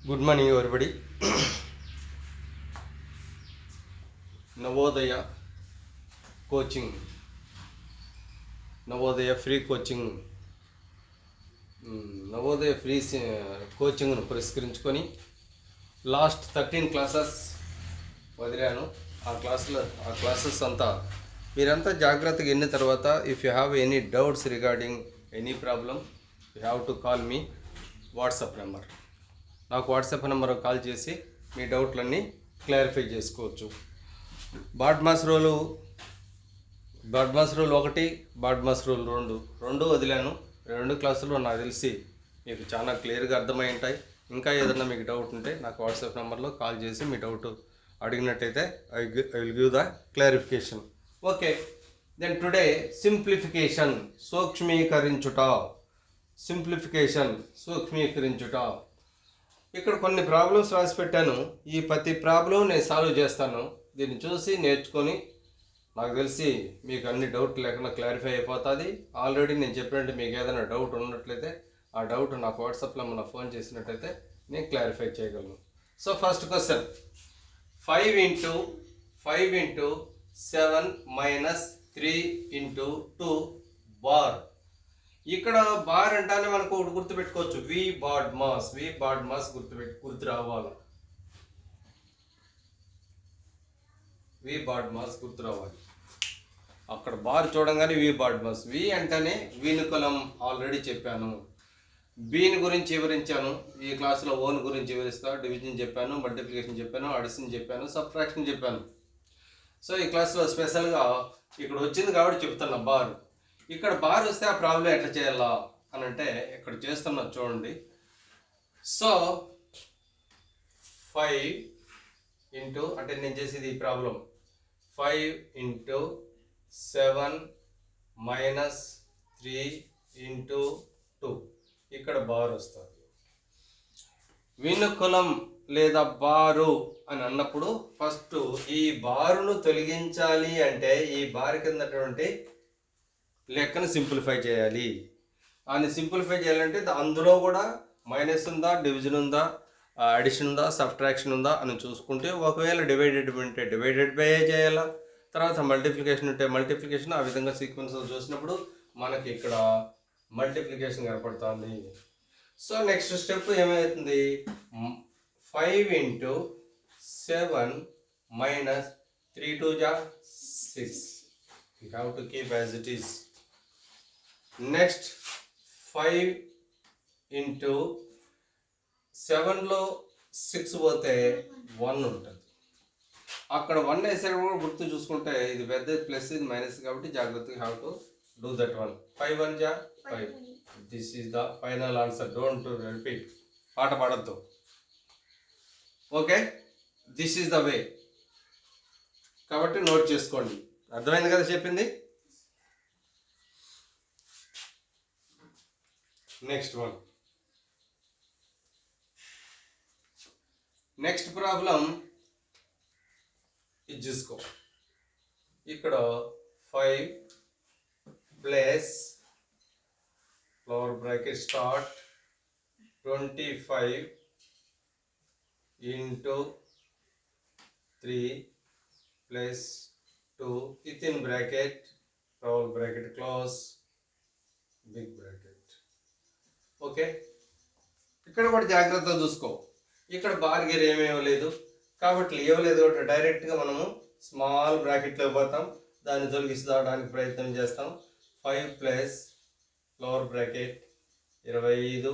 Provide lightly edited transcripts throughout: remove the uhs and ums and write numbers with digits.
Good morning, everybody. Navodaya coaching, Navodaya free coaching, Navodaya free కోచింగ్ను పురస్కరించుకొని last 13 classes వదిలాను. ఆ classes అంతా మీరంతా జాగ్రత్తగా విన్న తర్వాత if you have any doubts regarding any problem you have to call me WhatsApp number. నాకు WhatsApp number call చేసి మీ డౌట్లన్నీ clarify చేసుకోవచ్చు. BODMAS rule 1, BODMAS rule 2 వదిలాను. 2 క్లాసులు నాకు తెలిసి మీకు చాలా క్లియర్గా అర్థమై ఉంటాయి. ఇంకా ఏదన్నా మీకు డౌట్ ఉంటే నాకు వాట్సాప్ నెంబర్లో కాల్ చేసి మీ డౌట్ అడిగినట్టయితే I will give the clarification. Okay, then today simplification, సూక్ష్మీకరించుట. ఇక్కడ కొన్ని ప్రాబ్లమ్స్ రాసి పెట్టాను. ఈ ప్రతి ప్రాబ్లం నేను సాల్వ్ చేస్తాను. దీన్ని చూసి నేర్చుకొని నాకు తెలిసి మీకు అన్ని డౌట్ లేకుండా క్లారిఫై అయిపోతుంది. ఆల్రెడీ నేను చెప్పినట్టు మీకు ఏదైనా డౌట్ ఉన్నట్లయితే ఆ డౌట్ నాకు వాట్సాప్లో మన ఫోన్ చేసినట్టయితే నేను క్లారిఫై చేయగలను. So first question, 5 into 7 minus 3 into 2 bar. ఇక్కడ బార్ అంటానే మనకు ఒకటి గుర్తుపెట్టుకోవచ్చు, వి బాడ్ మాస్ గుర్తు రావాలి. వి బాడ్ మాస్ గుర్తు రావాలి. అక్కడ బార్ చూడంగానే వి బాడ్ మాస్. వి అంటేనే వీనుకులం ఆల్రెడీ చెప్పాను. బీని గురించి వివరించాను. ఈ క్లాసులో ఓన్ గురించి వివరిస్తా. డివిజన్ చెప్పాను, మల్టిప్లికేషన్ చెప్పాను, అడిషన్ చెప్పాను, సబ్ట్రాక్షన్ చెప్పాను. సో ఈ క్లాస్లో స్పెషల్గా ఇక్కడ వచ్చింది కాబట్టి చెప్తున్నా బార్. ఇక్కడ బార్ వస్తే ఆ ప్రాబ్లం ఎట్లా చేయాలా అని అంటే ఇక్కడ చేస్తున్నా చూడండి. సో 5 ఇంటూ అంటే నేను చేసేది ఈ ప్రాబ్లం 5 into 7 minus 3 into 2. ఇక్కడ బార్ వస్తుంది. వినుకులం లేదా బారు అని అన్నప్పుడు ఫస్ట్ ఈ బారును తొలగించాలి అంటే ఈ బార్ కిందటువంటి లెక్కను సింప్లిఫై చేయాలి. అని సింప్లిఫై చేయాలంటే అందులో కూడా మైనస్ ఉందా, డివిజన్ ఉందా, అడిషన్ ఉందా, సబ్ట్రాక్షన్ ఉందా అని చూసుకుంటే, ఒకవేళ డివైడెడ్ ఉంటే డివైడెడ్ బై చేయాలా, తర్వాత మల్టిప్లికేషన్ ఉంటే మల్టిప్లికేషన్, ఆ విధంగా సీక్వెన్స్ చూసినప్పుడు మనకి ఇక్కడ మల్టిప్లికేషన్ కనపడుతుంది. సో నెక్స్ట్ స్టెప్ ఏమవుతుంది, 5 into 7 minus 3 2 6. You have to keep as it is. Next 5 into 7లో 6 పోతే 1 ఉంటుంది. అక్కడ 1 వేసాక కూడా గుర్తు చూసుకుంటే ఇది పెద్ద ప్లస్, ఇది మైనస్ కాబట్టి జాగ్రత్తగా have to do that one. 5 1 5. This is the final answer. Don't repeat, పాట పాడద్దు. Okay, this is the way. కాబట్టి నోట్ చేసుకోండి. అర్థమైంది కదా చెప్పింది. నెక్స్ట్ వన్, నెక్స్ట్ ప్రాబ్లం ఇది చూసుకో. ఇక్కడ 5 plus lower bracket start 25 into 3 plus 2 within bracket, lower bracket close, big bracket. Okay, ఇక్కడ కూడా జాగ్రత్తగా చూసుకో. ఇక్కడ బార్గర్ ఏమేమి లేదు కాబట్టి ఇవ్వలేదు కాబట్టి డైరెక్ట్గా మనము స్మాల్ బ్రాకెట్లో పోతాం, దాన్ని తొలగించడానికి ప్రయత్నం చేస్తాం. 5 ప్లస్ లోవర్ బ్రాకెట్ 25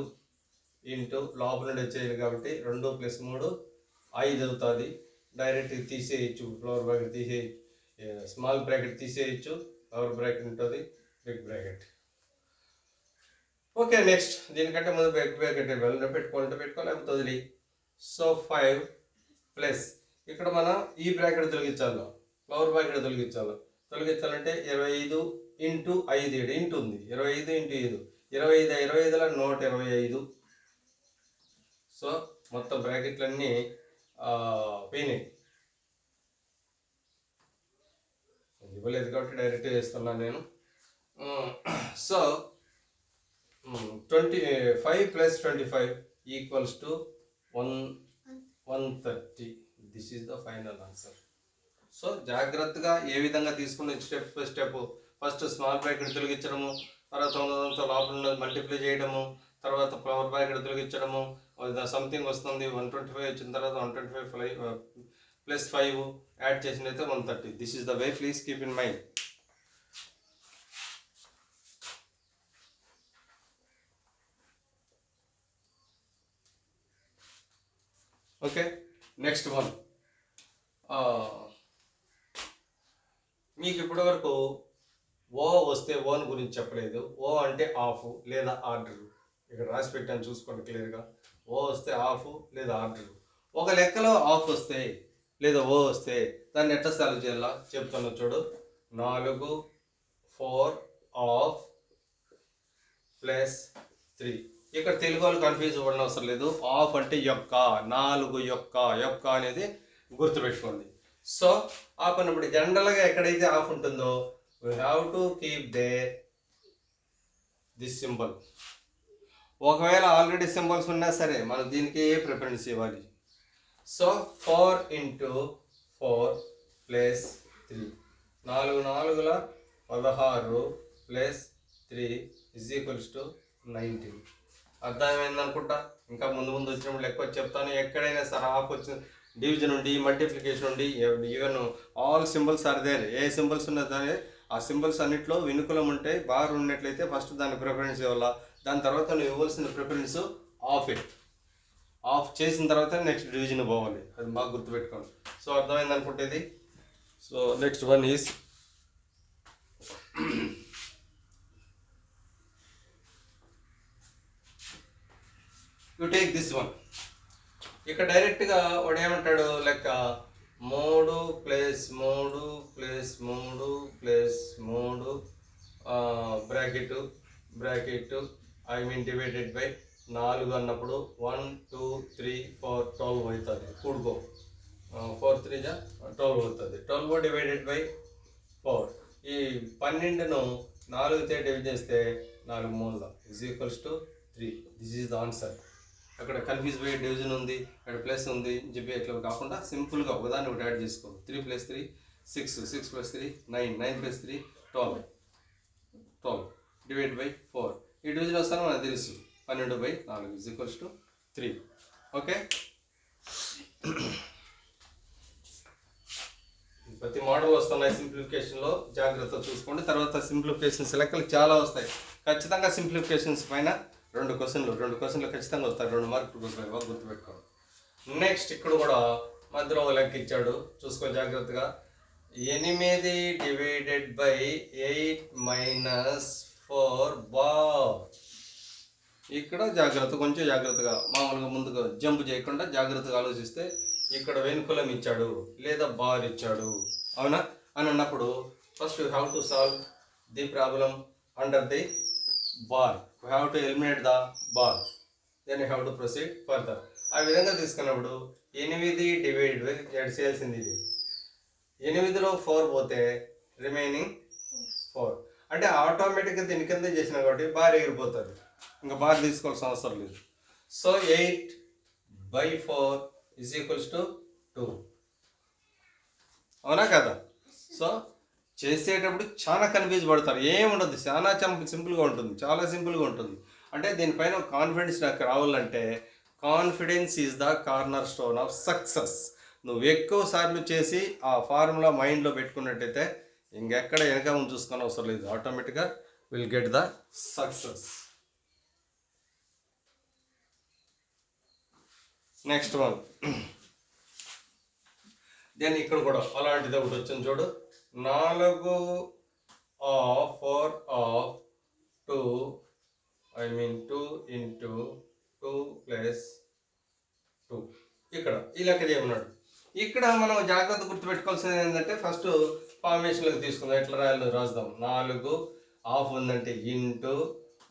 ఇంటూ లోపల నుండి వచ్చేది కాబట్టి 2 + 3 5 అవుతుంది. డైరెక్ట్ తీసేయచ్చు, లోవర్ బ్రాకెట్ స్మాల్ బ్రాకెట్ తీసేయచ్చు, లోవర్ బ్రాకెట్ ఉంటుంది, బిగ్ బ్రాకెట్. ఓకే, నెక్స్ట్ దీనికంటే ముందు బిగ్ బ్రాకెట్ పెట్టుకోవాలి, లేకపోతే వదిలి. సో 5 ప్లస్ ఇక్కడ మనం ఈ బ్రాకెట్ తొలగించాలి, లోవర్ బ్రాకెట్ తొలగించాలంటే 25 ఇంటూ 5 ఇంటూ ఉంది, 25 ఇంటూ 5 25లో 125. సో మొత్తం బ్రాకెట్లన్నీ పోయినాయి. ఇవ్వలేదు కాబట్టి డైరెక్ట్ చేస్తున్నాను నేను. So 25 + 25 = 130. This is the final answer. So జాగ్రత్తగా ఏ విధంగా తీసుకుని step by step first small bracket తొలగించడము, తర్వాత లోపల ఉన్నది మల్టిప్లై చేయడము, తర్వాత పవర్ బ్రాకెట్ తొలగించడము, సంథింగ్ వస్తుంది 125 వచ్చిన తర్వాత 125 ప్లస్ 5 యాడ్ చేసినైతే 130. This is the way, please keep in mind. Okay, next one. మీకు ఇప్పటి వరకు ఓ వస్తే ఓన్ గురించి చెప్పలేదు. ఓ అంటే ఆఫ్ లేదా ఆర్డర్. ఇక్కడ రాసి పెట్టాను, చూసుకోండి క్లియర్గా. ఓ వస్తే ఆఫ్ లేదా ఆర్డర్. ఒక లెక్కలో ఆఫ్ వస్తే లేదా ఓ వస్తే దాన్ని ఎట్లా సాల్వ్ చేయాలా చెప్తాను చూడు. 4 4 ఆఫ్ ప్లస్ 3. ఇక్కడ తెలుగు వాళ్ళు కన్ఫ్యూజ్ అవ్వడం అవసరం లేదు. ఆఫ్ అంటే యొక్క, 4 యొక్క అనేది గుర్తుపెట్టుకోండి. సో ఆఫ్ అన్నప్పుడు జనరల్గా ఎక్కడైతే ఆఫ్ ఉంటుందో we have to keep there this symbol. ఒకవేళ ఆల్రెడీ సింబల్స్ ఉన్నా సరే మనం దీనికి ప్రిఫరెన్స్ ఇవ్వాలి. So 4 into 4 plus 3, 4 4 16 plus 3 is equals to 19. అర్థమైంది అనుకుంటా. ఇంకా ముందు వచ్చినప్పుడు లెక్క చెప్తాను. ఎక్కడైనా సరే ఆఫ్ వచ్చిన డివిజన్ ఉండి మల్టిప్లికేషన్ ఉండి even all symbols are there. ఏ సింబల్స్ ఉన్నది ఆ సింబల్స్ అన్నింటిలో వినుకులం ఉంటే బార్ ఉన్నట్లయితే ఫస్ట్ దాన్ని ప్రిఫరెన్స్ ఇవ్వాలా. దాని తర్వాత నువ్వు ఇవ్వాల్సిన ప్రిఫరెన్స్ ఆఫ్ ఇట్. ఆఫ్ చేసిన తర్వాత నెక్స్ట్ డివిజన్ పోవాలి. అది బాగా గుర్తుపెట్టుకోండి. సో అర్థమైంది అనుకుంటేది. So next one is you take this one. ఇక్కడ డైరెక్ట్గా వాడు ఏమంటాడు లెక్క 3 plus 3 plus 3 plus 3 bracket I mean divided by 4 అన్నప్పుడు 1 2 3 4 12 అవుతుంది. కూడుకో 4 3 12 అవుతుంది. 12 డివైడెడ్ బై 4. ఈ 12ను 4తో డివైడ్ చేస్తే 4 మూల is equals to 3. This is the answer. అక్కడ కన్ఫ్యూజ్ పోయే డివిజన్ ఉంది, అక్కడ ప్లస్ ఉంది చెప్పి ఇట్లా కాకుండా సింపుల్గా ఒకదాన్ని ఒకటి యాడ్ చేసుకో. 3 + 3 6, 6 + 3 9, 9 + 3 12, 12 డివైడ్ బై 4. ఈ డివిజన్ వస్తాను మనకు తెలుసు. 12/4 ఇజ్ ఈక్వల్స్ టు 3. ఓకే, ప్రతి మోడల్ వస్తున్నాయి సింప్లిఫికేషన్లో, జాగ్రత్తగా చూసుకోండి. తర్వాత సింప్లిఫికేషన్స్ లెక్కలు చాలా వస్తాయి. ఖచ్చితంగా సింప్లిఫికేషన్స్ పైన 2 క్వశ్చన్లు ఖచ్చితంగా వస్తాయి. 2 మార్కులు వస్తాయి, గుర్తుపెట్టుకోండి. నెక్స్ట్ ఇక్కడ కూడా మధ్యలో ఒక లెక్క ఇచ్చాడు, చూసుకో జాగ్రత్తగా. 8 డివైడెడ్ బై 8 మైనస్ 4 బార్. ఇక్కడ కొంచెం జాగ్రత్తగా మామూలుగా ముందుగా జంప్ చేయకుండా జాగ్రత్తగా ఆలోచిస్తే ఇక్కడ వెనుకులం ఇచ్చాడు లేదా బార్ ఇచ్చాడు, అవునా అని అన్నప్పుడు first you have to solve the problem under the bar. We have to eliminate the bar. Then you have to proceed further. ఆ విధంగా తీసుకున్నప్పుడు 8 డివైడ్ బై యాడ్ చేయాల్సింది ఇది. 8లో 4 పోతే రిమైనింగ్ 4 అంటే ఆటోమేటిక్గా దీని కింద చేసిన కాబట్టి బార్ ఎగిరిపోతుంది. ఇంకా బార్ తీసుకోవాల్సిన అవసరం లేదు. So 8/4 is equals to 2. అవునా కదా? సో చేసేటప్పుడు చాలా కన్ఫ్యూజ్ పడతారు. ఏముండదు, చాలా సింపుల్గా ఉంటుంది, చాలా సింపుల్గా ఉంటుంది. అంటే దీనిపైన కాన్ఫిడెన్స్ నాకు రావాలంటే confidence is the corner stone of success. నువ్వు ఎక్కువ సార్లు చేసి ఆ ఫార్ములా మైండ్లో పెట్టుకున్నట్టయితే ఇంకెక్కడ వెనక ముందు చూసుకొని అవసరం లేదు. ఆటోమేటిక్గా will get the success. Next one. Then ఇక్కడ కూడా అలాంటిది ఒకటి వచ్చింది చూడు. 4 of 4 of 2 I mean 2 into 2 + 2. ఇక్కడ ఈ లెక్క చేయమన్నాడు. ఇక్కడ మనం జాగ్రత్త గుర్తుపెట్టుకోవాల్సింది ఏంటంటే ఫస్ట్ ఫార్మేషన్లోకి తీసుకుందాం. ఎట్లా రాయాలో రాద్దాం. 4 ఆఫ్ ఉందంటే ఇంటూ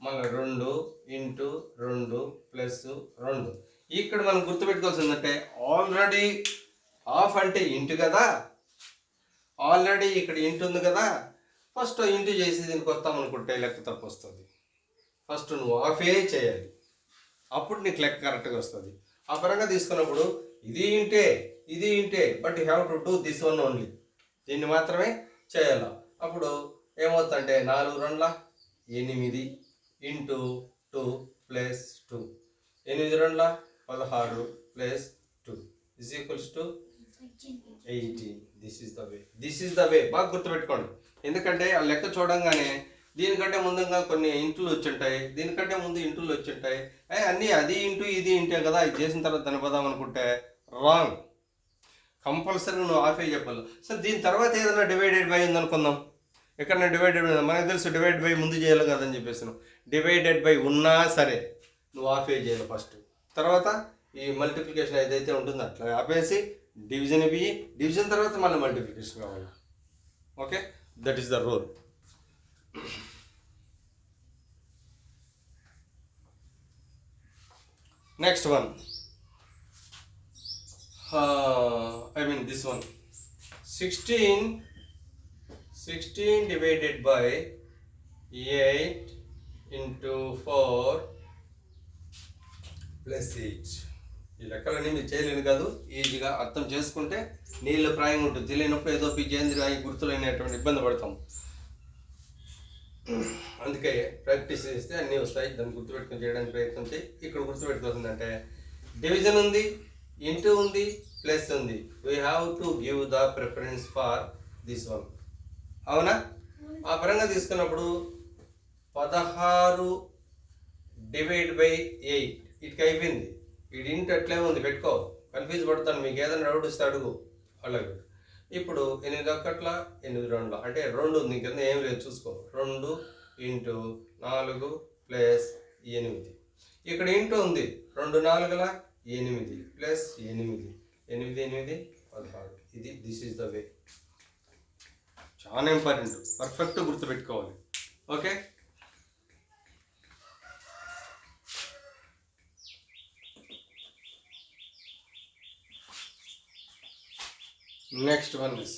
మళ్ళీ 2 into 2 + 2. ఇక్కడ మనం గుర్తుపెట్టుకోవాల్సింది ఏంటంటే ఆల్రెడీ ఆఫ్ అంటే ఇంటూ కదా, ఆల్రెడీ ఇక్కడ ఇంటూ ఉంది కదా. ఫస్ట్ ఇంటూ చేసి దీనికి వస్తామనుకుంటే లెక్క తప్పు వస్తుంది. ఫస్ట్ నువ్వు ఆఫే చేయాలి, అప్పుడు నీకు లెక్క కరెక్ట్గా వస్తుంది. ఆ పరంగా తీసుకున్నప్పుడు ఇది ఇంటే but you have to do this one only. దీన్ని మాత్రమే చేయాల. అప్పుడు ఏమవుతుందంటే 4 2 8 into 2 plus 2, 8 2 16 plus 2 is equals to 18. This is the way. బాగా గుర్తుపెట్టుకోండి. ఎందుకంటే ఆ లెక్క చూడంగానే దీనికంటే ముందుగా కొన్ని ఇంటులు వచ్చుంటాయి, దీనికంటే ముందు ఇంటులు వచ్చుంటాయి, అన్నీ అది ఇంటూ ఇది ఇంటే కదా, ఇది చేసిన తర్వాత దాని పదాం అనుకుంటే రాంగ్. కంపల్సరీ నువ్వు ఆఫే చెప్పాలి. సో దీని తర్వాత ఏదైనా డివైడెడ్ బై ఉందనుకుందాం. ఎక్కడైనా డివైడెడ్ బై మనకు తెలుసు డివైడ్ బై ముందు చేయాలి కదని చెప్పేసి. డివైడెడ్ బై ఉన్నా సరే నువ్వు ఆఫే చేయాలి ఫస్ట్. తర్వాత ఈ మల్టిప్లికేషన్ ఏదైతే ఉంటుందో అట్లా ఆపేసి డివిజన్ ఇవి, డివిజన్ తర్వాత మళ్ళీ మల్టిప్లికేషన్ కావాలి. Okay, that is the rule. Next one, I mean this one, 16 divided by 8 into 4 plus 8. ఈ లెక్కలన్నీ మీరు చేయలేను కాదు, ఈజీగా అర్థం చేసుకుంటే నీళ్ళ ప్రాయం ఉంటుంది. తెలియనప్పుడు ఏదో పిజేంద్ర గుర్తులైనటువంటి ఇబ్బంది పడతాం. అందుకే ప్రాక్టీస్ చేస్తే అన్నీ వస్తాయి. దాన్ని గుర్తుపెట్టుకుని చేయడానికి ప్రయత్నం చేయి. ఇక్కడ గుర్తుపెట్టుకోతుందంటే డివిజన్ ఉంది, ఇంటూ ఉంది, ప్లస్ ఉంది. We have to give the preference for this one. అవునా? ఆ పరంగా తీసుకున్నప్పుడు 16 డివైడ్ బై 8 ఇటుకి అయిపోయింది. ఇది ఇంటూ అట్లే ఉంది, పెట్టుకో. కన్ఫ్యూజ్ పడతాను, మీకు ఏదైనా డౌట్ ఇస్తే అడుగు. అలాగే ఇప్పుడు 8 1 8 2 అంటే 2 ఉంది, కింద ఏం లేదు చూసుకో. 2 ఇంటూ 4 ప్లస్ 8. ఇక్కడ ఇంటూ ఉంది, 2 4 8 ప్లస్ 8 8 8 16. ఇది దిస్ ఈజ్ ద వే. చాలా ఇంపార్టెంట్, పర్ఫెక్ట్ గుర్తుపెట్టుకోవాలి. ఓకే, నెక్స్ట్ వన్ ఇస్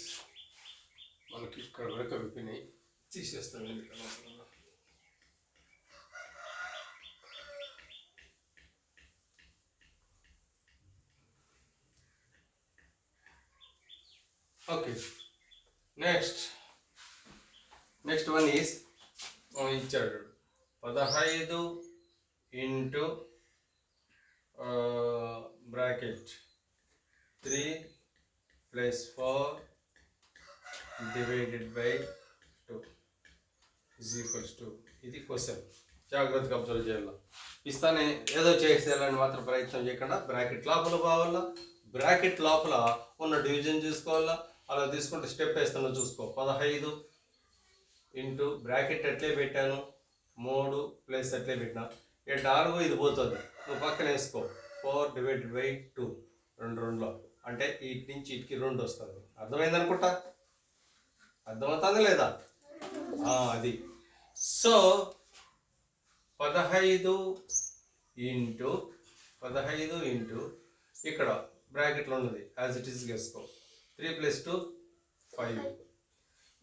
మనకి ఇక్కడ వరకు విప్పినాయి, తీసేస్తాను. ఓకే, నెక్స్ట్ వన్ ఈస్ ఇచ్చాడు 15 into bracket 3 plus 4 divided by 2 is equals to. ఇది క్వశ్చన్, జాగ్రత్తగా అబ్జర్వ్ చేయాలి. ఇస్తానే ఏదో చేసేయాలని మాత్రం ప్రయత్నం చేయకుండా బ్రాకెట్ లోపల పోవాలా, బ్రాకెట్ లోపల ఉన్న డివిజన్ చూసుకోవాలా. అలా తీసుకుంటే స్టెప్ వేస్తాను చూసుకో. 15 ఇంటూ బ్రాకెట్ ఎట్లే పెట్టాను, 3 ప్లస్ ఎట్లే పెట్టినా, 4 ఇది పోతుంది, నువ్వు పక్కన వేసుకో. 4 డివైడెడ్ బై 2 2 2 అంటే ఇటు నుంచి ఇటుకి 2 వస్తుంది. అర్థమైంది అనుకుంటా, అర్థమవుతుంది లేదా? అది. సో 15 ఇంటూ ఇక్కడ బ్రాకెట్లో ఉన్నది యాజ్ ఇట్ ఈస్ వేసుకో. 3 ప్లస్ 2 5.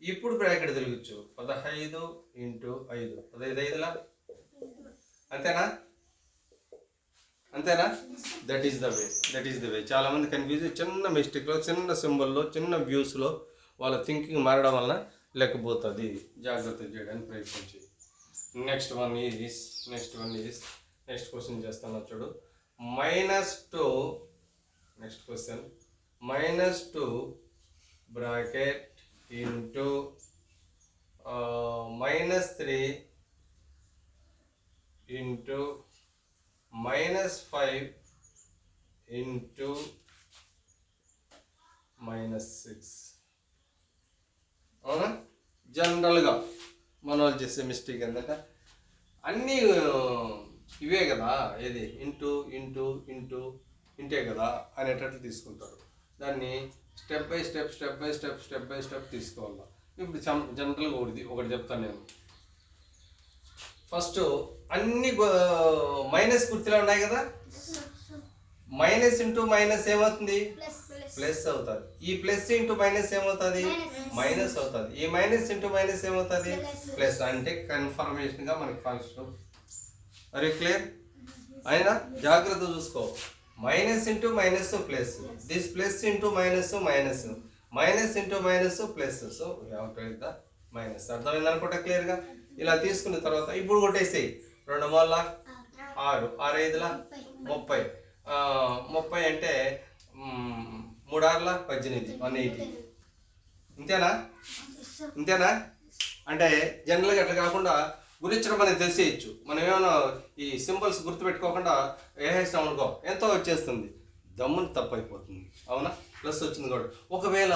ఇప్పుడు బ్రాకెట్ తిరగచ్చు. 15 ఇంటూ 5 15 5. అంతేనా? That is the way. చాలామంది కన్ఫ్యూజ్, చిన్న మిస్టేక్లో, చిన్న సింబల్లో, చిన్న వ్యూస్లో వాళ్ళ థింకింగ్ మారడం వలన లేకపోతుంది. జాగ్రత్త చేయడానికి ప్రయత్నం చేయి. Next one is next question చేస్తాను చూడు. -2 next question -2 bracket into -3 into -5 into -6. అవునా? జనరల్గా మన వాళ్ళు చేసే మిస్టేక్ ఏంటంటే అన్నీ ఇవే కదా, ఏది ఇంటే కదా అనేటట్లు తీసుకుంటారు. దాన్ని స్టెప్ బై స్టెప్ తీసుకోవాలి. ఇప్పుడు జనరల్గా ఒకటి చెప్తాను నేను. ఫస్ట్ అన్ని మైనస్ గుర్తులు ఉన్నాయి కదా, మైనస్ ఇంటూ మైనస్ ఏమవుతుంది? ప్లస్ అవుతుంది. ఈ ప్లస్ ఇంటూ మైనస్ ఏమవుతుంది? మైనస్ అవుతుంది. ఈ మైనస్ ఇంటూ మైనస్ ఏమవుతుంది? ప్లస్. అంటే కన్ఫర్మేషన్గా మనకి ఫస్ట్. అరే క్లియర్ అయినా? జాగ్రత్త చూసుకో. Minus into minus plus. Yes. This plus into minus minus. Minus into minus plus. So we have to write the minus. అర్థమైంది అనుకుంటా క్లియర్గా. ఇలా తీసుకున్న తర్వాత ఇప్పుడు కొట్టేసేయి. 2 మూల 6, 6 5ల 30. 30 అంటే 3 6ల 18, 180. ఇంతేనా? ఇంతేనా? అంటే జనరల్గా అట్లా కాకుండా గురించడం అనేది తెలిసేయచ్చు. మనం ఏమైనా ఈ సింబల్స్ గుర్తుపెట్టుకోకుండా వేసేస్తాం అనుకో ఎంతో వచ్చేస్తుంది, దమ్ముని తప్పైపోతుంది. అవునా? ప్లస్ వచ్చింది కూడా. ఒకవేళ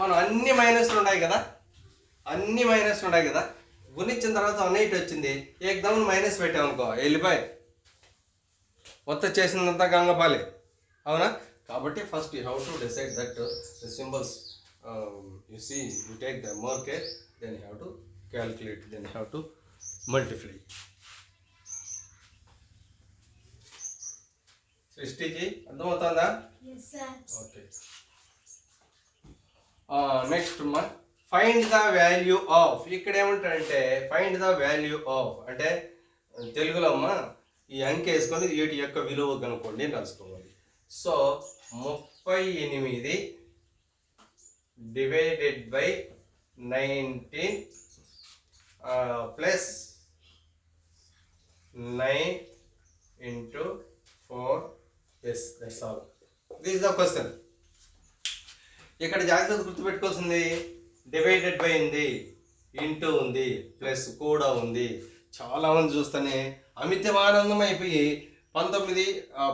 మనం అన్ని మైనస్లు ఉన్నాయి కదా, అన్ని మైనస్లు ఉన్నాయి కదా, గుణించిన తర్వాత 180 వచ్చింది, ఏకదమ్ముని మైనస్ పెట్టామనుకో వెళ్ళిపోయి మొత్తం చేసినంత గంగపాలే. అవునా? కాబట్టి first you have to decide that the symbols you see you take the more care, then you have to calculate, then you have to multiply. సృష్టికి అర్థమవుతుందా? Okay. Next find the value of. ఇక్కడ ఏమంటారంటే find the value of అంటే తెలుగులో అమ్మా ఈ అంకె వేసుకొని వీటి యొక్క విలువ కనుక్కోండి రాసుకోవాలి. So 38 divided by 19 plus 9 into 4. Yes, that's all. This is the question. ఇక్కడ జాగ్రత్త గుర్తుపెట్టుకోవాల్సింది డివైడెడ్ బై ఉంది, ఇంటూ ఉంది, ప్లస్ కూడా ఉంది. చాలామంది చూస్తేనే అమితమానందం అయిపోయి 19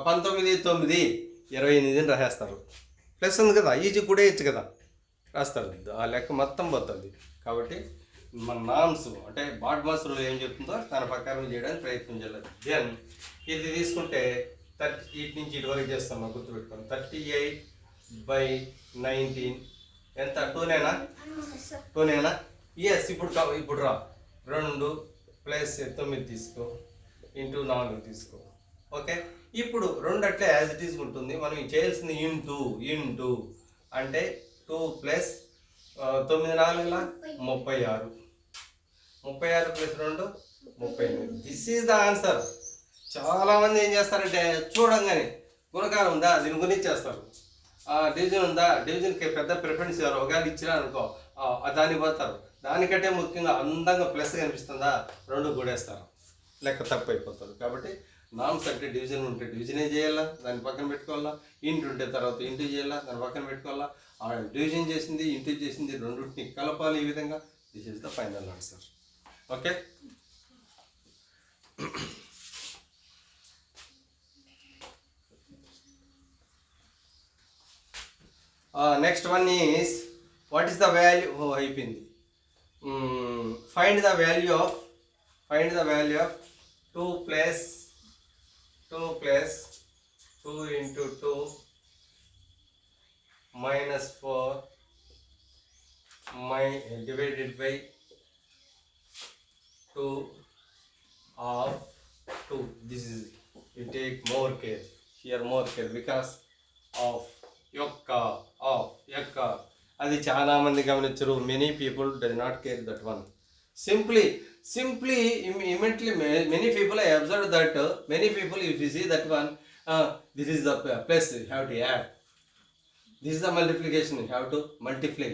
9 28 రాసేస్తారు. ప్లస్ ఉంది కదా, ఈజీ కూడా ఇచ్చు కదా రాస్తారు, ఆ లెక్క మొత్తం పోతుంది. కాబట్టి మన నామ్స్ అంటే బాడ్మాస్ రూల్ ఏం చెప్తుందో దాని ప్రకారం చేయడానికి ప్రయత్నం చేయాలి. దెన్ ఇది తీసుకుంటే 38 నుంచి ఇటు వరకు చేస్తాం మనం గుర్తుపెట్టుకోండి. 38/19 ఎంత? 2నేనా? 2నేనా? ఎస్. ఇప్పుడు రా 2 ప్లస్ 9 తీసుకో, ఇంటూ 4 తీసుకో. ఓకే. ఇప్పుడు 2 అట్లే యాజ్ ఇట్ ఈజ్ ఉంటుంది. మనం చేయాల్సింది ఇంటూ అంటే 2 plus 9 4 36, 36 plus 2 38. This is the answer. చాలామంది ఏం చేస్తారంటే చూడంగానే గుణకారం ఉందా దీని గురించేస్తారు, డివిజన్ ఉందా డివిజన్కి పెద్ద ప్రిఫరెన్స్ ఇవ్వరు. ఒకవేళ ఇచ్చినా అనుకో దానికి పోతారు. దానికంటే ముఖ్యంగా అందంగా ప్లస్ కనిపిస్తుందా 2 కూడేస్తారు, లెక్క తప్పు అయిపోతారు. కాబట్టి నామ్స్ అంటే డివిజన్ ఉంటే డివిజనే చేయాలా, దాన్ని పక్కన పెట్టుకోవాలా. ఇంటూ ఉంటే తర్వాత ఇంటూ చేయాలా, దాన్ని పక్కన పెట్టుకోవాలా. డివిజన్ చేసింది ఇంటూ చేసింది రెండింటిని కలపాలి. ఈ విధంగా this is the final answer. Okay. Next one is what is the value. అయిపోయింది. Find the value of 2 plus 2 into 2 minus 4 divided by 2 of 2. This is, you take more care here, more care because of యొక్క అది చాలా మంది గమనించరు. Many people does not care that one. Simply, immediately, many people I observed that many people, if you see that one, this is the plus, you have to add. This is the multiplication, you have to multiply.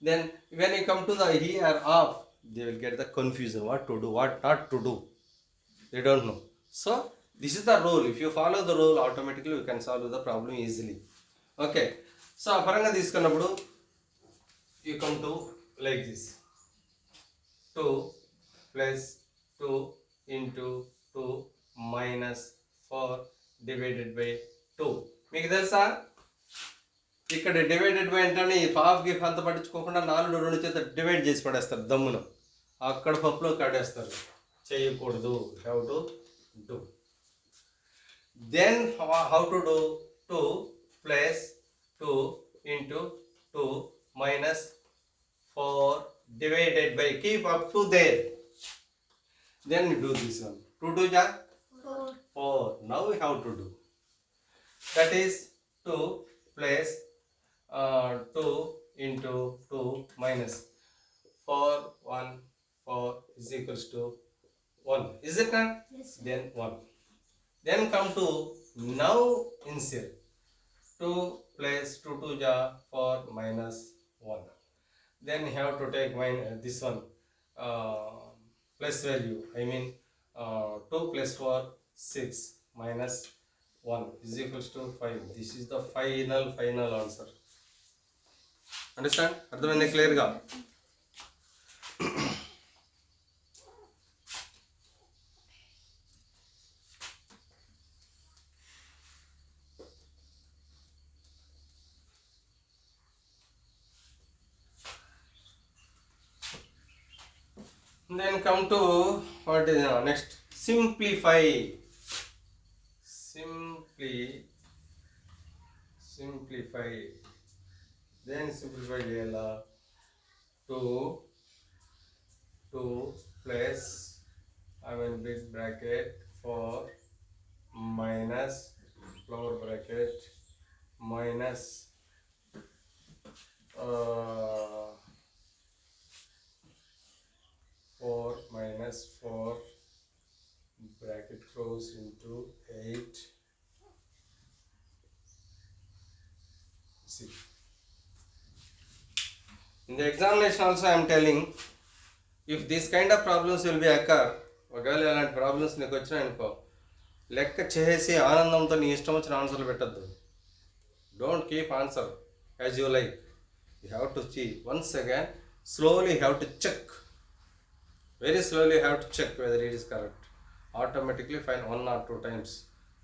Then when you come to the here of, they will get the confusion, what to do, what not to do. They don't know. So this is the rule. If you follow the rule, automatically you can solve the problem easily. Okay. So aparanga తీసుకున్నప్పుడు you come to like this. 2 plus 2 into 2 minus 4 divided by 2. మీకు తెలుసా ఇక్కడ divided by అంటే ఈ puff గిఫ్ అంత పట్టించుకోకుండా 4 2 చేత divide చేసి పడేస్తారు దమ్మును. అక్కడ పప్పులో కడేస్తారు. చేయకూడదు. Have to do. Then how to do? 2 plus 2 into 2 minus 4 divided by, keep up to there. Then you do this one. 2 2 ja 4. Now we have to do. That is 2 plus 2 into 2 minus 4 1 4 is equals to 1. Is it not? Yes, sir. Then 1. Then come to Now initial 2 plus 2 2 ja 4 minus 1. Then you have to take this one plus value. I mean 2 plus 4 6 minus 1 is equals to 5. This is the final answer. Understand? అర్థమైంది క్లియర్గా? Then come to what is next? Simplify. Simplify. Then simplify cheyala. 2 plus big bracket 4 minus lower bracket minus 4 minus 4 bracket close into 8. See, in the examination also I am telling, if this kind of problems will be occur, ఒకవేళ ఇలాంటి problems నీకు వచ్చినాయి అనుకో, లెక్క చేసి ఆనందంతో నీ ఇష్టం వచ్చిన ఆన్సర్లు పెట్టద్దు. Don't keep answer as you like. You have to see once again, slowly you have to check. Very slowly you have to check whether it is correct. Automatically find 1 or 2 times,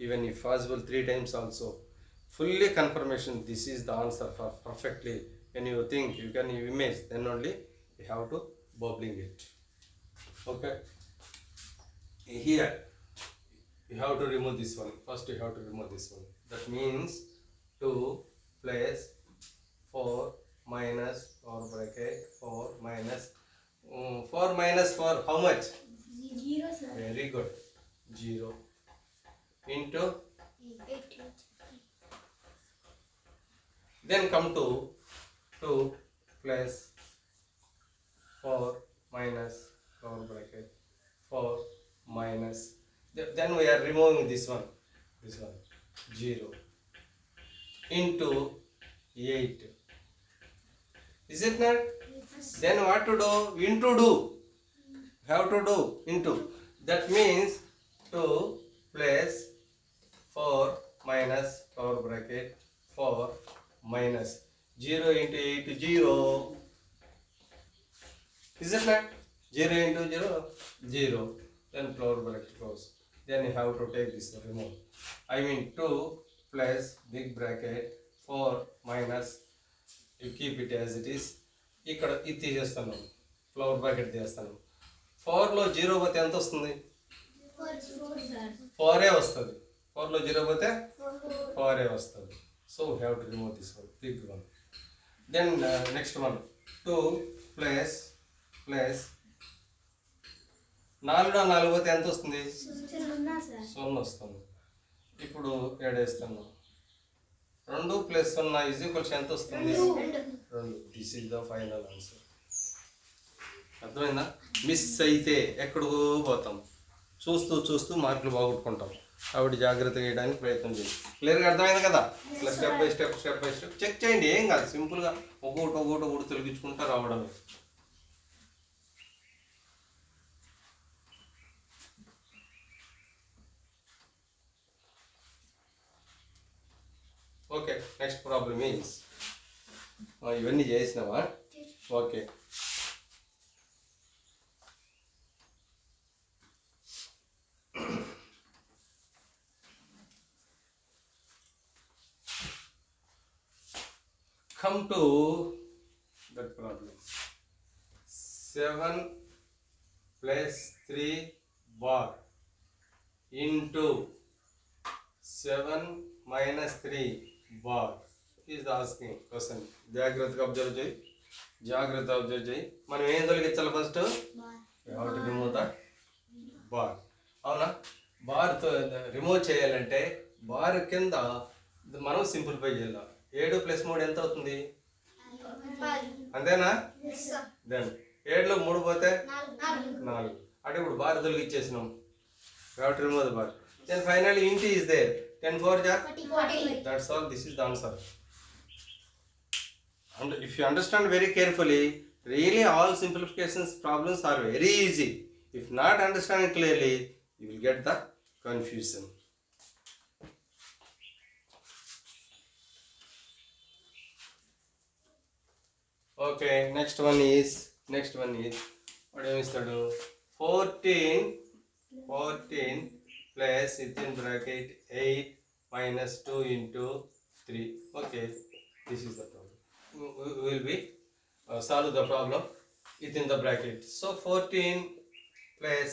even if possible 3 times also. Fully confirmation this is the answer for perfectly. When you think you can image, then only you have to bubbling it. Okay. Here you have to remove this one. First you have to remove this one. That means 2 plus 4 minus or bracket 4 minus 4 minus 4 how much? 0 sir. Very good. 0 into 8. then come to 2 plus 4 minus lower bracket 4 minus then we are removing this one 0 into 8. Is it not? Then what to do? Into do. Have to do into. That means 2 plus 4 minus lower bracket 4 minus 0 into 8 0. Is it not? 0 into 0 0. Then lower bracket close. Then you have to take this remove. I mean 2 plus big bracket 4 minus, you keep it as it is. ఇక్కడ ఇది తీసేస్తాను, flower bracket తీస్తాను. 4లో 0 పోతే ఎంత వస్తుంది? 4 వస్తుంది. 4లో 0 పోతే 4 వస్తుంది. So we have to remove this one, big one. Then next one 2 plus 4లో 4 పోతే ఎంత వస్తుంది? 0 వస్తుంది. ఇప్పుడు ఏడేస్తాను. 2 ప్లస్ 0 ఈజ్ ఈక్వల్స్ ఎంత వస్తుంది? 2. This is the final answer. అర్థమైందా? మిస్ అయితే ఎక్కడికో పోతాం, చూస్తూ మార్కులు బాగొట్టుకుంటాం. కాబట్టి జాగ్రత్తగా వేయడానికి ప్రయత్నం చేయండి. క్లియర్గా అర్థమైంది కదా? ఇట్లా స్టెప్ బై స్టెప్ చెక్ చేయండి. ఏం కాదు, సింపుల్గా ఒక్కొక్కటి తొలగించుకుంటూ రావడమే. ఓకే, నెక్స్ట్ ప్రాబ్లమ్ ఈజ్, ఇవన్నీ చేసినావా? Okay. Come to that problem. 7 plus 3 bar into 7 minus 3 bar is the asking question. జాగ్రత్తగా అబ్జర్వ్ చేయి. మనం ఏం తొలగించాలి? First remove the bar. అవునా? బార్ రిమూవ్ చేయాలంటే బార్ కింద మనం సింప్లిఫై చేయాలి. 7 ప్లస్ 3 ఎంత అవుతుంది? అంతేనా? దెన్ 7లో 3 పోతే 4. అంటే ఇప్పుడు బార్ తొలగించేసినాం. Remove the bar. Then finally into is there. 10 4 ja? 40. That's all. This is the answer. And if you understand very carefully, really all simplifications problems are very easy. If not understanding clearly, you will get the confusion. Okay, next one is what do you study? 14 plus within bracket 8 minus 2 into 3. Okay, this is the problem. We will be solve the problem within the bracket. So 14 plus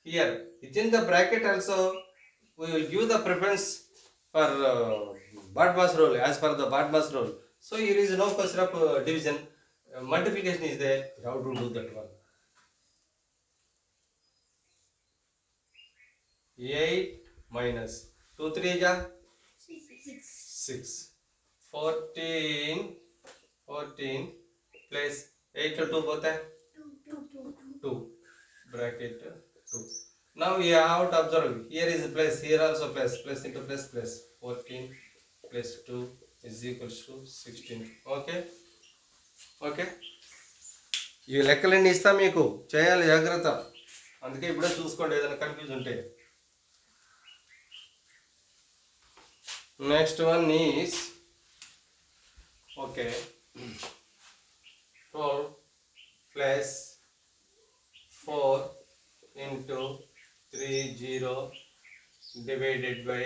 here within the bracket also we will give the preference for Bart's rule as per the Bart's rule. So here is no question of division. Multiplication is there. How to do that one? 8 minus 2 3 ja 6. 14 plus 8 to 2 both 2 bracket 2. Now we have to observe here is plus, here also plus into plus 14 plus 2 is equals to 16. Okay ఈ లెక్కలన్నీ ఇస్తా మీకు చేయాలి జాగ్రత్త. అందుకే ఇప్పుడే చూసుకోండి ఏదైనా కన్ఫ్యూజ్ ఉంటే. Next one is okay 12 plus 4 into 30 divided by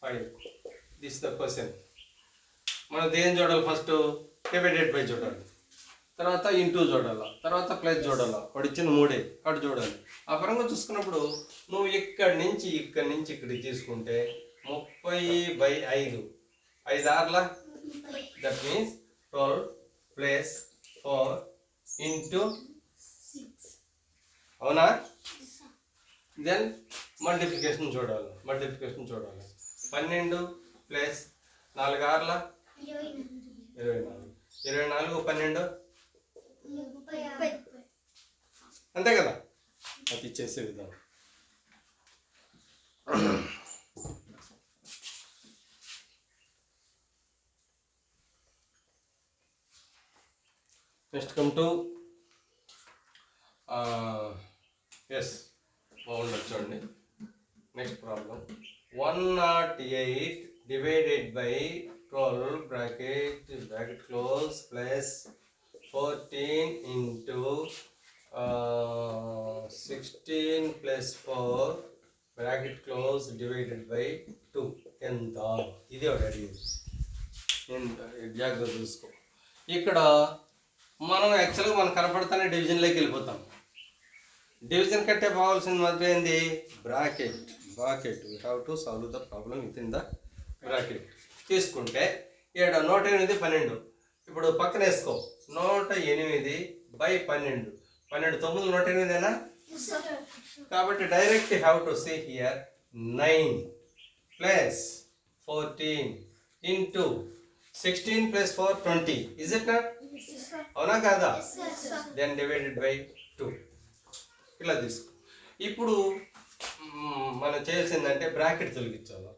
5. This is the question. మనం దేని చూడాలి? ఫస్ట్ డివైడెడ్ బై చూడాలి, తర్వాత ఇంటూ చూడాలి, తర్వాత ప్లస్ చూడాలి. వాడు ఇచ్చిన 3 అటు చూడాలి. ఆ పరంగా చూసుకున్నప్పుడు నువ్వు ఇక్కడి నుంచి ఇక్కడికి తీసుకుంటే 30/5 5 ఆర్లా, దట్ మీన్స్ 12 ప్లస్ 4 ఇంటూ, అవునా? దెన్ మల్టిప్లికేషన్ చూడాలి. 12 ప్లస్ 4 ఆర్ల 24 12 అంతే కదా. అది చేసే విధానం. నెక్స్ట్ కమ్ టు ఎస్ బాగుండదు చూడండి. Next problem 108 divided by 12 bracket close plus 14 into 16 plus 4 bracket close divided by 2 ఎంత? ఇది ఒకటి జాగ్రత్త చూసుకో. ఇక్కడ మనం యాక్చువల్గా మనం కనపడతానే డివిజన్లోకి వెళ్ళిపోతాం. డివిజన్ కంటే కావాల్సింది మాత్రం ఏంది? Bracket. We have to solve the problem with in the bracket. తీసుకుంటే ఇక్కడ 108 12. ఇప్పుడు పక్కన వేసుకో 108/12. 12 9 108ఏనా? కాబట్టి direct have to say here 9 plus 14 into 16 plus 4 20. Is it not? అవునా కాదా? Then divided by 2. ఇలా తీసుకో. ఇప్పుడు మనం చేయాల్సిందంటే బ్రాకెట్ తొలగించాలి.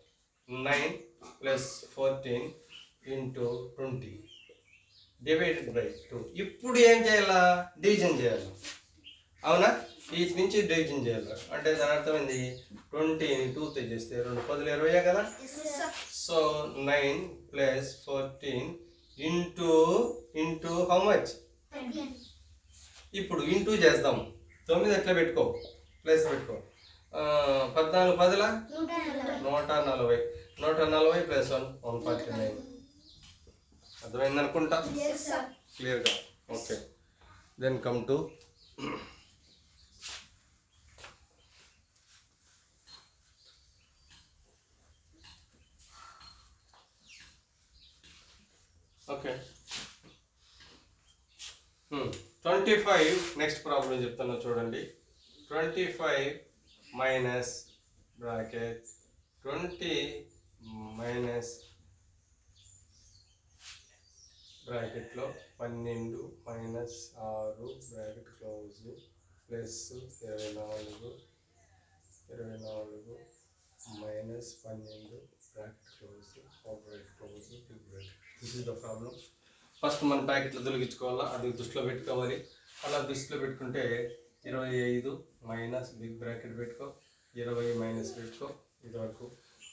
9 ప్లస్ 14 ఇంటూ 20 డివైడెడ్ బై 2. ఇప్పుడు ఏం చేయాలా? డివిజన్ చేయాలి. అవునా? వీటి నుంచి డివిజన్ చేయాలి. అంటే దాని అర్థం ఏంది? 20ని 2తో చేస్తే 2 10 20 కదా. So 9 plus 14 into how much? ఇప్పుడు ఇంటూ చేద్దాం. 9 ఎట్లా పెట్టుకో, ప్లస్ పెట్టుకో. 14 10 140. 140 ప్లస్ 1 149. అర్థమైంది అనుకుంటా క్లియర్గా. Okay, then come to okay 25. Next problem చెప్తాను చూడండి. 25 మైనస్ బ్రాకెట్ 20 మైనస్ బ్రాకెట్లో 12 minus 6 bracket close plus 24 -12 bracket close, bracket close, big bracket. This is the problem. First మన ప్యాకెట్లు తొలగించుకోవాలా, అది దృష్టిలో పెట్టుకోవాలి. అలా దృష్టిలో పెట్టుకుంటే 25 మైనస్ బిగ్ బ్రాకెట్ పెట్టుకో, 20 మైనస్ పెట్టుకో. ఇది వరకు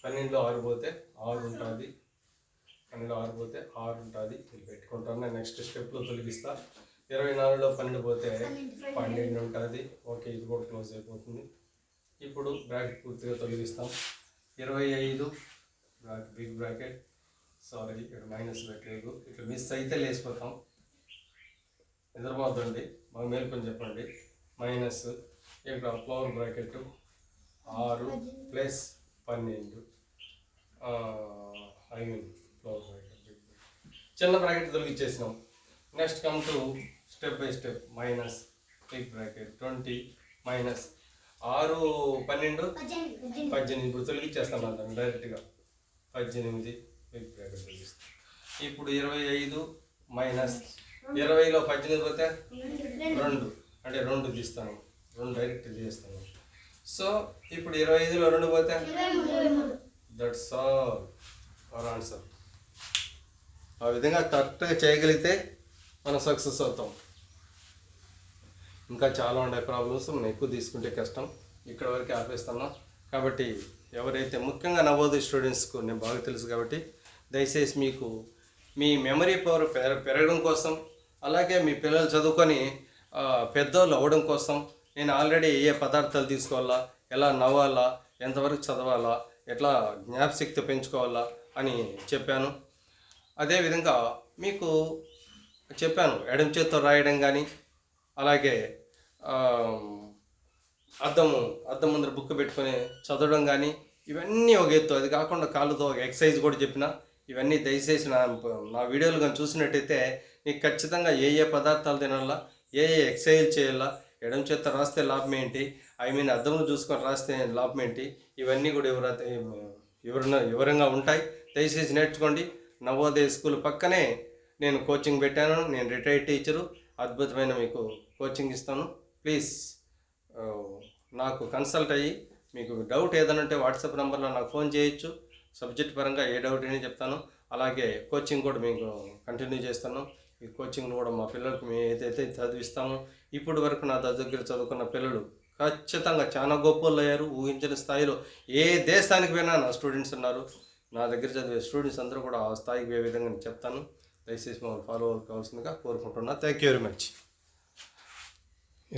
12లో 6 పోతే 6 ఉంటుంది, 12లో 6 పోతే 6 ఉంటుంది. ఇది పెట్టుకుంటాను. నేను నెక్స్ట్ స్టెప్లో తొలగిస్తా. 24లో 12 పోతే 12 ఉంటుంది. ఓకే, ఇది కూడా క్లోజ్ అయిపోతుంది. ఇప్పుడు బ్రాకెట్ పూర్తిగా తొలగిస్తాం. 25 బిగ్ బ్రాకెట్, సారీ ఇక్కడ మైనస్ పెట్టలేదు, ఇట్లా మిస్ అయితే లేచిపోతాం. నిద్రపోద్దండి, మాకు మేలుకొని చెప్పండి. మైనస్ ఇక్కడ flower bracket 6 plus 12, I mean flower bracket, చిన్న బ్రాకెట్ తొలగించేసినాం. Next come to step by step. Minus big bracket 20 minus 6 12 18. ఇప్పుడు తొలగించేస్తాను అంటాను డైరెక్ట్గా. 18 బిగ్ బ్రాకెట్ తొలగిస్తాను. ఇప్పుడు 25 మైనస్ 20లో 18 పోతే 2, అంటే 2 తీస్తాను, 2 డైరెక్ట్ తీస్తాను. సో ఇప్పుడు 25లో 2 పోతే దట్స్ ఆల్ అవర్ ఆన్సర్. ఆ విధంగా కరెక్ట్గా చేయగలిగితే మనం సక్సెస్ అవుతాం. ఇంకా చాలా ఉండే ప్రాబ్లమ్స్, మనం ఎక్కువ తీసుకుంటే కష్టం. ఇక్కడ వరకు ఆపేస్తున్నా. కాబట్టి ఎవరైతే ముఖ్యంగా నవోదయ స్టూడెంట్స్కు నేను బాగా తెలుసు కాబట్టి దయచేసి మీకు మీ మెమరీ పవర్ పెరగడం కోసం, అలాగే మీ పిల్లలు చదువుకొని పెద్దోళ్ళు అవ్వడం కోసం నేను ఆల్రెడీ ఏ పదార్థాలు తీసుకోవాలా, ఎలా నవ్వాలా, ఎంతవరకు చదవాలా, ఎట్లా జ్ఞాపశక్తి పెంచుకోవాలా అని చెప్పాను. అదేవిధంగా మీకు చెప్పాను ఎడమ చేత్తో రాయడం కానీ, అలాగే అద్దం ముందర బుక్ పెట్టుకొని చదవడం కానీ, ఇవన్నీ ఒక ఎత్తు. అది కాకుండా కాళ్ళతో ఒక ఎక్సర్సైజ్ కూడా చెప్పిన. ఇవన్నీ దయచేసి నా వీడియోలు కానీ చూసినట్టయితే నీకు ఖచ్చితంగా ఏ పదార్థాలు తినాలా, ఏ ఎక్సర్సైజ్ చేయాలా, ఎడమ చేత్తో రాస్తే లాభం ఏంటి, ఐ మీన్ అద్దంలో చూసుకొని రాస్తే లాభం ఏంటి, ఇవన్నీ కూడా వివరంగా ఉంటాయి. దయచేసి నేర్చుకోండి. నవోదయ స్కూల్ పక్కనే నేను కోచింగ్ పెట్టాను. నేను రిటైర్డ్ టీచరు, అద్భుతమైన మీకు కోచింగ్ ఇస్తాను. ప్లీజ్ నాకు కన్సల్ట్ అయ్యి మీకు డౌట్ ఏదైనా ఉంటే వాట్సాప్ నెంబర్లో నాకు ఫోన్ చేయొచ్చు. సబ్జెక్ట్ పరంగా ఏ డౌట్ అయినా చెప్తాను. అలాగే కోచింగ్ కూడా మీకు కంటిన్యూ చేస్తాను. ఈ కోచింగ్ కూడా మా పిల్లలకు మేము ఏదైతే చదివిస్తామో, ఇప్పటి వరకు నా దగ్గర చదువుకున్న పిల్లలు ఖచ్చితంగా చాలా గొప్పలు అయ్యారు. ఊహించిన స్థాయిలో ఏ దేశానికి పోయినా నా స్టూడెంట్స్ ఉన్నారు. నా దగ్గర చదివే స్టూడెంట్స్ అందరూ కూడా ఆ స్థాయికి ఏ విధంగా నేను చెప్తాను. దయచేసి మమ్మల్ని ఫాలో కావాల్సిందిగా కోరుకుంటున్నా. Thank you very much.